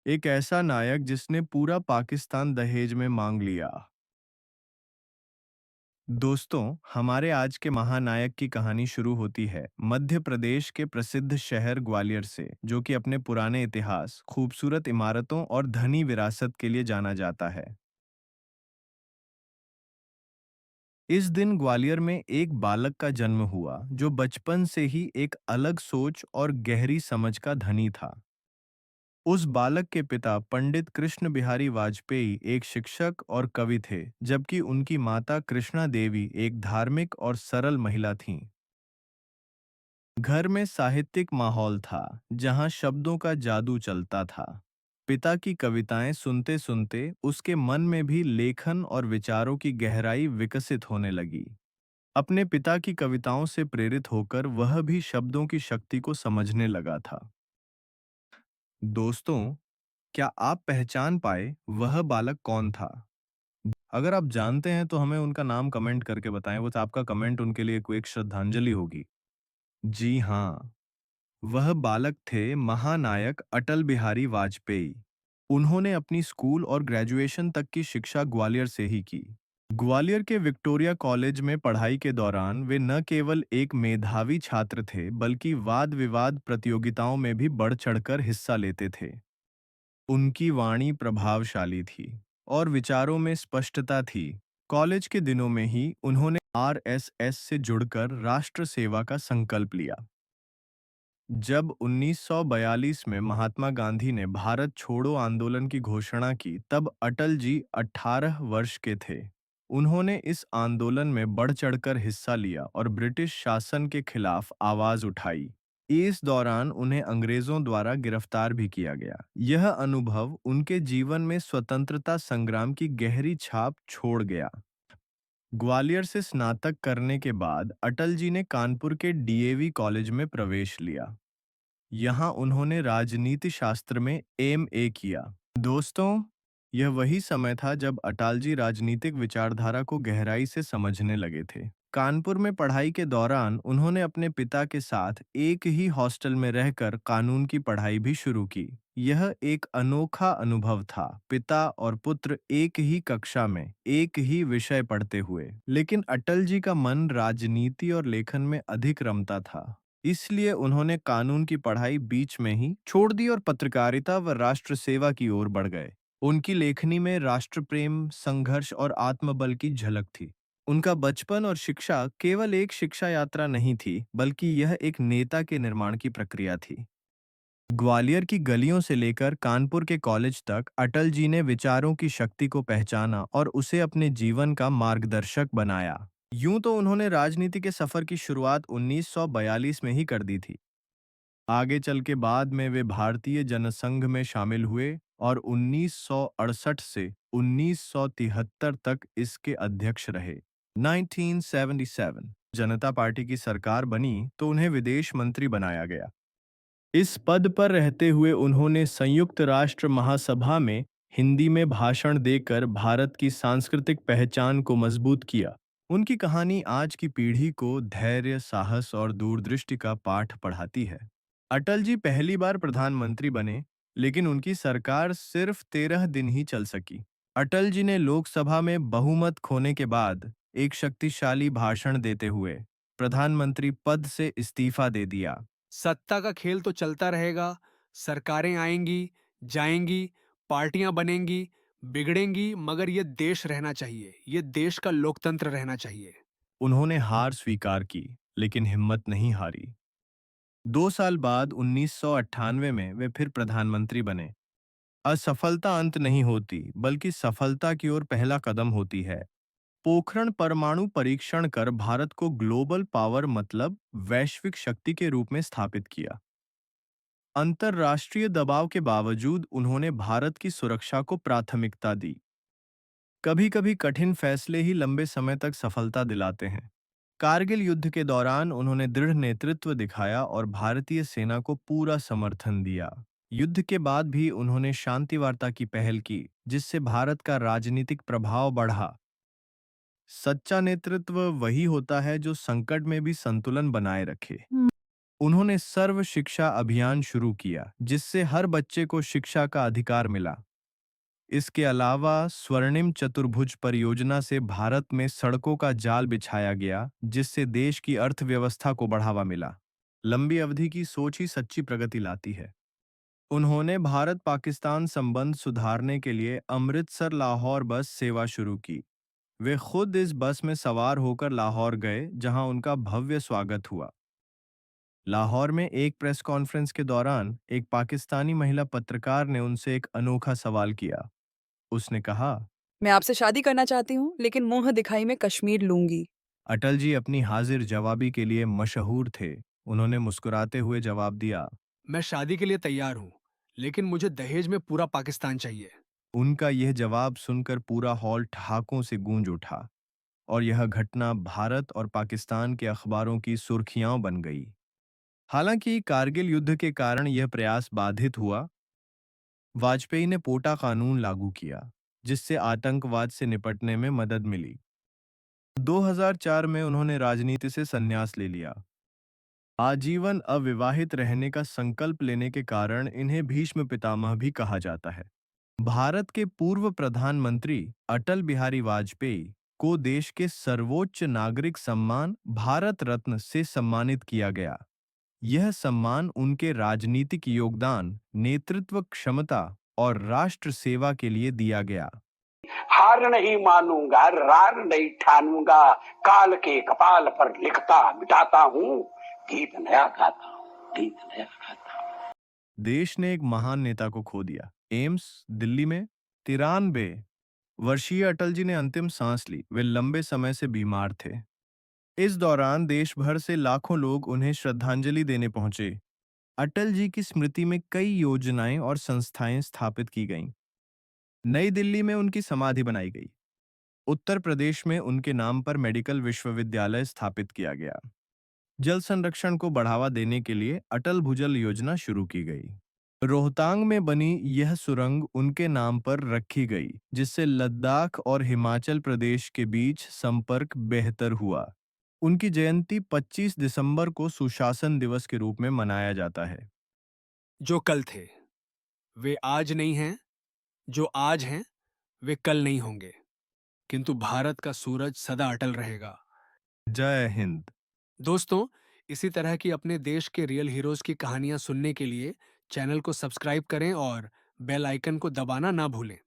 एक ऐसा नायक जिसने पूरा पाकिस्तान दहेज में मांग लिया। दोस्तों, हमारे आज के महानायक की कहानी शुरू होती है मध्य प्रदेश के प्रसिद्ध शहर ग्वालियर से, जो कि अपने पुराने इतिहास, खूबसूरत इमारतों और धनी विरासत के लिए जाना जाता है। इस दिन ग्वालियर में एक बालक का जन्म हुआ, जो बचपन से ही एक अलग सोच और गहरी समझ का धनी था। उस बालक के पिता पंडित कृष्ण बिहारी वाजपेयी एक शिक्षक और कवि थे, जबकि उनकी माता कृष्णा देवी एक धार्मिक और सरल महिला थीं। घर में साहित्यिक माहौल था, जहां शब्दों का जादू चलता था। पिता की कविताएं सुनते सुनते उसके मन में भी लेखन और विचारों की गहराई विकसित होने लगी। अपने पिता की कविताओं से प्रेरित होकर वह भी शब्दों की शक्ति को समझने लगा था। दोस्तों, क्या आप पहचान पाए वह बालक कौन था? अगर आप जानते हैं तो हमें उनका नाम कमेंट करके बताएं, वो आपका कमेंट उनके लिए कोई एक श्रद्धांजलि होगी। जी हाँ, वह बालक थे महानायक अटल बिहारी वाजपेयी। उन्होंने अपनी स्कूल और ग्रेजुएशन तक की शिक्षा ग्वालियर से ही की। ग्वालियर के विक्टोरिया कॉलेज में पढ़ाई के दौरान वे न केवल एक मेधावी छात्र थे, बल्कि वाद विवाद प्रतियोगिताओं में भी बढ़ चढ़कर हिस्सा लेते थे। उनकी वाणी प्रभावशाली थी और विचारों में स्पष्टता थी। कॉलेज के दिनों में ही उन्होंने आरएसएस से जुड़कर राष्ट्र सेवा का संकल्प लिया। जब 1942 में महात्मा गांधी ने भारत छोड़ो आंदोलन की घोषणा की, तब अटल जी 18 वर्ष के थे। उन्होंने इस आंदोलन में बढ़ चढ़कर हिस्सा लिया और ब्रिटिश शासन के खिलाफ आवाज उठाई। इस दौरान उन्हें अंग्रेजों द्वारा गिरफ्तार भी किया गया। यह अनुभव उनके जीवन में स्वतंत्रता संग्राम की गहरी छाप छोड़ गया। ग्वालियर से स्नातक करने के बाद अटल जी ने कानपुर के डीएवी कॉलेज में प्रवेश लिया। यहाँ उन्होंने राजनीति शास्त्र में एमए किया। दोस्तों, यह वही समय था जब अटल जी राजनीतिक विचारधारा को गहराई से समझने लगे थे। कानपुर में पढ़ाई के दौरान उन्होंने अपने पिता के साथ एक ही हॉस्टल में रहकर कानून की पढ़ाई भी शुरू की। यह एक अनोखा अनुभव था, पिता और पुत्र एक ही कक्षा में एक ही विषय पढ़ते हुए। लेकिन अटल जी का मन राजनीति और लेखन में अधिक रमता था, इसलिए उन्होंने कानून की पढ़ाई बीच में ही छोड़ दी और पत्रकारिता व राष्ट्र सेवा की ओर बढ़ गए। उनकी लेखनी में राष्ट्र प्रेम, संघर्ष और आत्मबल की झलक थी। उनका बचपन और शिक्षा केवल एक शिक्षा यात्रा नहीं थी, बल्कि यह एक नेता के निर्माण की प्रक्रिया थी। ग्वालियर की गलियों से लेकर कानपुर के कॉलेज तक अटल जी ने विचारों की शक्ति को पहचाना और उसे अपने जीवन का मार्गदर्शक बनाया। यूं तो उन्होंने राजनीति के सफर की शुरुआत 1942 में ही कर दी थी। आगे चल के बाद में वे भारतीय जनसंघ में शामिल हुए और 1968 से 1973 तक इसके अध्यक्ष रहे। 1977 जनता पार्टी की सरकार बनी तो उन्हें विदेश मंत्री बनाया गया। इस पद पर रहते हुए उन्होंने संयुक्त राष्ट्र महासभा में हिंदी में भाषण देकर भारत की सांस्कृतिक पहचान को मजबूत किया। उनकी कहानी आज की पीढ़ी को धैर्य, साहस और दूरदृष्टि का पाठ पढ़ाती है। अटल जी पहली बार प्रधानमंत्री बने, लेकिन उनकी सरकार सिर्फ 13 दिन ही चल सकी। अटल जी ने लोकसभा में बहुमत खोने के बाद एक शक्तिशाली भाषण देते हुए प्रधानमंत्री पद से इस्तीफा दे दिया। सत्ता का खेल तो चलता रहेगा, सरकारें आएंगी, जाएंगी, पार्टियां बनेंगी, बिगड़ेंगी, मगर ये देश रहना चाहिए, ये देश का लोकतंत्र रहना चाहिए। उन्होंने हार स्वीकार की, लेकिन हिम्मत नहीं हारी। 2 साल बाद 1998 में वे फिर प्रधानमंत्री बने। असफलता अंत नहीं होती, बल्कि सफलता की ओर पहला कदम होती है। पोखरण परमाणु परीक्षण कर भारत को ग्लोबल पावर मतलब वैश्विक शक्ति के रूप में स्थापित किया। अंतर्राष्ट्रीय दबाव के बावजूद उन्होंने भारत की सुरक्षा को प्राथमिकता दी। कभी-कभी कठिन फैसले ही लंबे समय तक सफलता दिलाते हैं। कारगिल युद्ध के दौरान उन्होंने दृढ़ नेतृत्व दिखाया और भारतीय सेना को पूरा समर्थन दिया। युद्ध के बाद भी उन्होंने शांति वार्ता की पहल की, जिससे भारत का राजनीतिक प्रभाव बढ़ा। सच्चा नेतृत्व वही होता है जो संकट में भी संतुलन बनाए रखे। उन्होंने सर्व शिक्षा अभियान शुरू किया, जिससे हर बच्चे को शिक्षा का अधिकार मिला। इसके अलावा स्वर्णिम चतुर्भुज परियोजना से भारत में सड़कों का जाल बिछाया गया, जिससे देश की अर्थव्यवस्था को बढ़ावा मिला। लंबी अवधि की सोच ही सच्ची प्रगति लाती है। उन्होंने भारत पाकिस्तान संबंध सुधारने के लिए अमृतसर लाहौर बस सेवा शुरू की। वे खुद इस बस में सवार होकर लाहौर गए, जहां उनका भव्य स्वागत हुआ। लाहौर में एक प्रेस कॉन्फ्रेंस के दौरान एक पाकिस्तानी महिला पत्रकार ने उनसे एक अनोखा सवाल किया। उसने कहा, मैं आपसे शादी करना चाहती हूँ, लेकिन मुँह दिखाई में कश्मीर लूँगी। अटल जी अपनी हाजिर जवाबी के लिए मशहूर थे। उन्होंने मुस्कुराते हुए जवाब दिया। मैं शादी के लिए तैयार हूँ, लेकिन मुझे दहेज में पूरा पाकिस्तान चाहिए। उनका यह जवाब सुनकर पूरा हॉल ठहाकों से गूंज उठा और यह घटना भारत और पाकिस्तान के अखबारों की सुर्खियां बन गई। हालांकि कारगिल युद्ध के कारण यह प्रयास बाधित हुआ। वाजपेयी ने पोटा कानून लागू किया, जिससे आतंकवाद से निपटने में मदद मिली। 2004 में उन्होंने राजनीति से संन्यास ले लिया। आजीवन अविवाहित रहने का संकल्प लेने के कारण इन्हें भीष्म पितामह भी कहा जाता है। भारत के पूर्व प्रधानमंत्री अटल बिहारी वाजपेयी को देश के सर्वोच्च नागरिक सम्मान भारत रत्न से सम्मानित किया गया। यह सम्मान उनके राजनीतिक योगदान, नेतृत्व क्षमता और राष्ट्र सेवा के लिए दिया गया। हार नहीं मानूंगा, रार नहीं ठानूंगा, काल के कपाल पर लिखता मिटाता हूँ, गीत नया गाता हूँ, गीत नया गाता हूँ। देश ने एक महान नेता को खो दिया। एम्स दिल्ली में 93 वर्षीय अटल जी ने अंतिम सांस ली। वे लंबे समय से बीमार थे। इस दौरान देश भर से लाखों लोग उन्हें श्रद्धांजलि देने पहुंचे। अटल जी की स्मृति में कई योजनाएं और संस्थाएं स्थापित की गईं। नई दिल्ली में उनकी समाधि बनाई गई। उत्तर प्रदेश में उनके नाम पर मेडिकल विश्वविद्यालय स्थापित किया गया। जल संरक्षण को बढ़ावा देने के लिए अटल भूजल योजना शुरू की गई। रोहतांग में बनी यह सुरंग उनके नाम पर रखी गई, जिससे लद्दाख और हिमाचल प्रदेश के बीच संपर्क बेहतर हुआ। उनकी जयंती 25 दिसंबर को सुशासन दिवस के रूप में मनाया जाता है। जो कल थे, वे आज नहीं हैं, जो आज हैं, वे कल नहीं होंगे, किंतु भारत का सूरज सदा अटल रहेगा। जय हिंद। दोस्तों, इसी तरह की अपने देश के रियल हीरोज़ की कहानियाँ सुनने के लिए चैनल को सब्सक्राइब करें और बेल आइकन को दबाना ना भूलें।